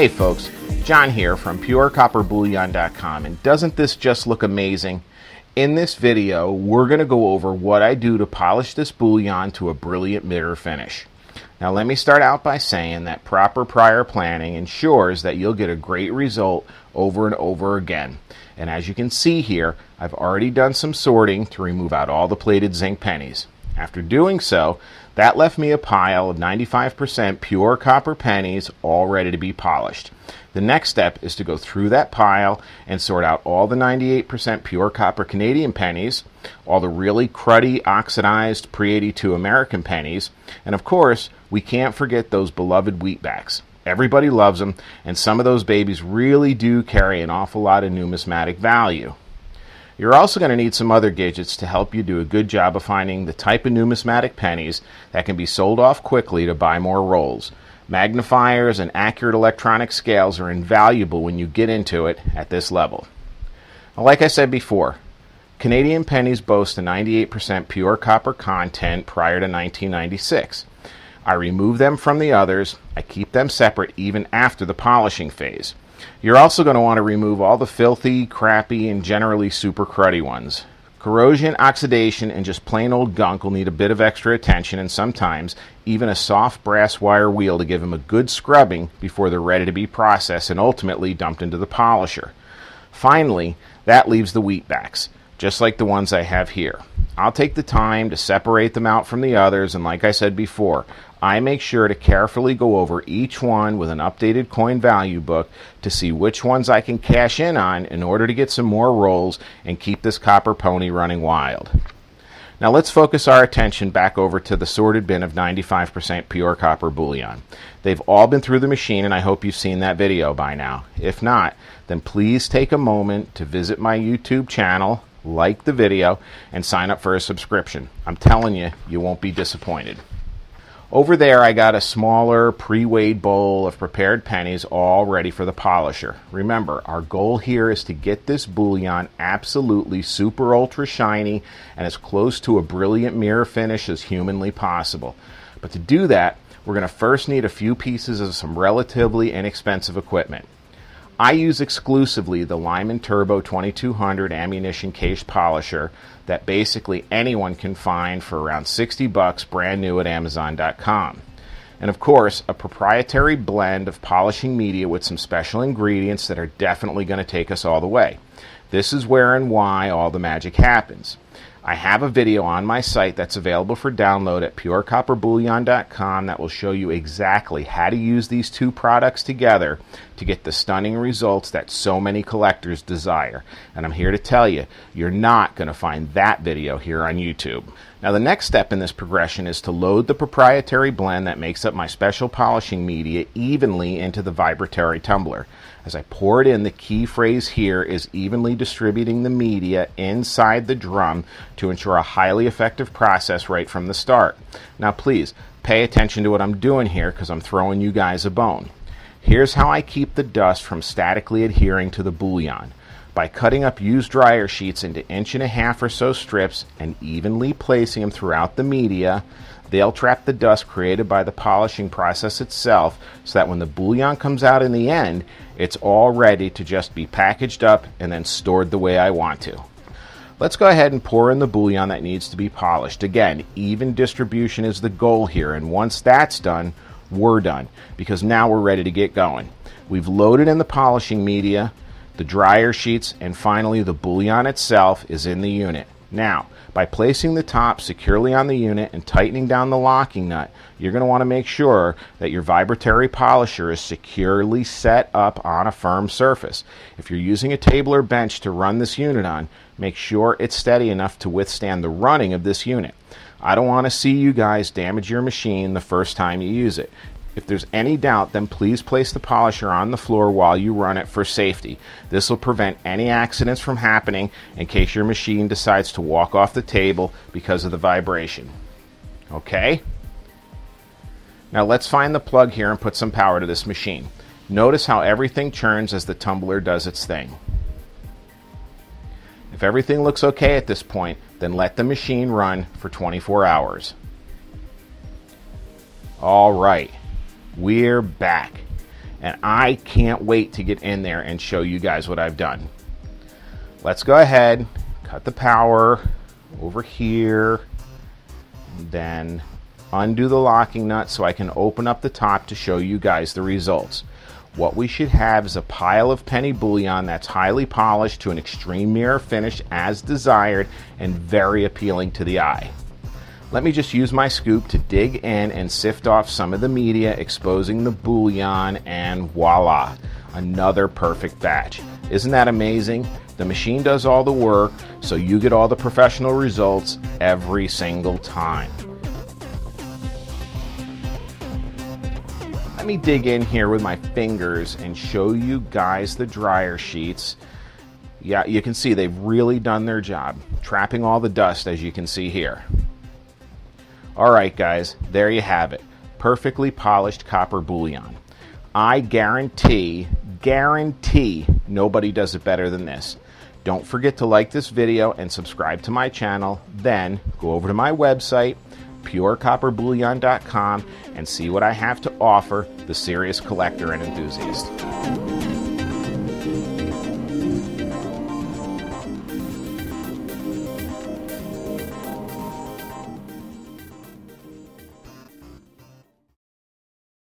Hey folks, John here from PureCopperBullion.com, and doesn't this just look amazing? In this video, we're going to go over what I do to polish this bullion to a brilliant mirror finish. Now let me start out by saying that proper prior planning ensures that you'll get a great result over and over again. And as you can see here, I've already done some sorting to remove out all the plated zinc pennies. After doing so, that left me a pile of 95% pure copper pennies all ready to be polished. The next step is to go through that pile and sort out all the 98% pure copper Canadian pennies, all the really cruddy oxidized pre-82 American pennies, and of course, we can't forget those beloved wheatbacks. Everybody loves them, and some of those babies really do carry an awful lot of numismatic value. You're also going to need some other gadgets to help you do a good job of finding the type of numismatic pennies that can be sold off quickly to buy more rolls. Magnifiers and accurate electronic scales are invaluable when you get into it at this level. Now, like I said before, Canadian pennies boast a 98% pure copper content prior to 1996. I remove them from the others. I keep them separate even after the polishing phase. You're also going to want to remove all the filthy, crappy, and generally super cruddy ones. Corrosion, oxidation, and just plain old gunk will need a bit of extra attention, and sometimes even a soft brass wire wheel to give them a good scrubbing before they're ready to be processed and ultimately dumped into the polisher. Finally, that leaves the wheatbacks, just like the ones I have here. I'll take the time to separate them out from the others, and like I said before, I make sure to carefully go over each one with an updated coin value book to see which ones I can cash in on in order to get some more rolls and keep this copper pony running wild. Now let's focus our attention back over to the sorted bin of 95% pure copper bullion. They've all been through the machine, and I hope you've seen that video by now. If not, then please take a moment to visit my YouTube channel, like the video, and sign up for a subscription. I'm telling you, you won't be disappointed. Over there, I got a smaller pre-weighed bowl of prepared pennies all ready for the polisher. Remember, our goal here is to get this bullion absolutely super ultra shiny and as close to a brilliant mirror finish as humanly possible. But to do that, we're going to first need a few pieces of some relatively inexpensive equipment. I use exclusively the Lyman Turbo 2200 ammunition case polisher that basically anyone can find for around 60 bucks brand new at Amazon.com. And of course, a proprietary blend of polishing media with some special ingredients that are definitely going to take us all the way. This is where and why all the magic happens. I have a video on my site that's available for download at PureCopperBullion.com that will show you exactly how to use these two products together to get the stunning results that so many collectors desire. And I'm here to tell you, you're not going to find that video here on YouTube. Now the next step in this progression is to load the proprietary blend that makes up my special polishing media evenly into the vibratory tumbler. As I pour it in, the key phrase here is evenly distributing the media inside the drum to ensure a highly effective process right from the start. Now please, pay attention to what I'm doing here because I'm throwing you guys a bone. Here's how I keep the dust from statically adhering to the bullion. By cutting up used dryer sheets into 1.5 inch or so strips and evenly placing them throughout the media, they'll trap the dust created by the polishing process itself so that when the bullion comes out in the end, it's all ready to just be packaged up and then stored the way I want to. Let's go ahead and pour in the bullion that needs to be polished. Again, even distribution is the goal here, and once that's done, we're done, because now we're ready to get going. We've loaded in the polishing media, the dryer sheets, and finally the bullion itself is in the unit. Now, by placing the top securely on the unit and tightening down the locking nut, you're going to want to make sure that your vibratory polisher is securely set up on a firm surface. If you're using a table or bench to run this unit on, make sure it's steady enough to withstand the running of this unit. I don't want to see you guys damage your machine the first time you use it. If there's any doubt, then please place the polisher on the floor while you run it for safety. This will prevent any accidents from happening in case your machine decides to walk off the table because of the vibration. Okay? Now let's find the plug here and put some power to this machine. Notice how everything churns as the tumbler does its thing. If everything looks okay at this point, then let the machine run for 24 hours. All right. We're back. And I can't wait to get in there and show you guys what I've done. Let's go ahead, cut the power over here, and then undo the locking nut so I can open up the top to show you guys the results. What we should have is a pile of penny bullion that's highly polished to an extreme mirror finish as desired and very appealing to the eye. Let me just use my scoop to dig in and sift off some of the media, exposing the bullion, and voila, another perfect batch. Isn't that amazing? The machine does all the work, so you get all the professional results every single time. Let me dig in here with my fingers and show you guys the dryer sheets. Yeah, you can see they've really done their job, trapping all the dust as you can see here. Alright guys, there you have it. Perfectly polished copper bullion. I guarantee nobody does it better than this. Don't forget to like this video and subscribe to my channel. Then go over to my website, purecopperbullion.com, and see what I have to offer the serious collector and enthusiast.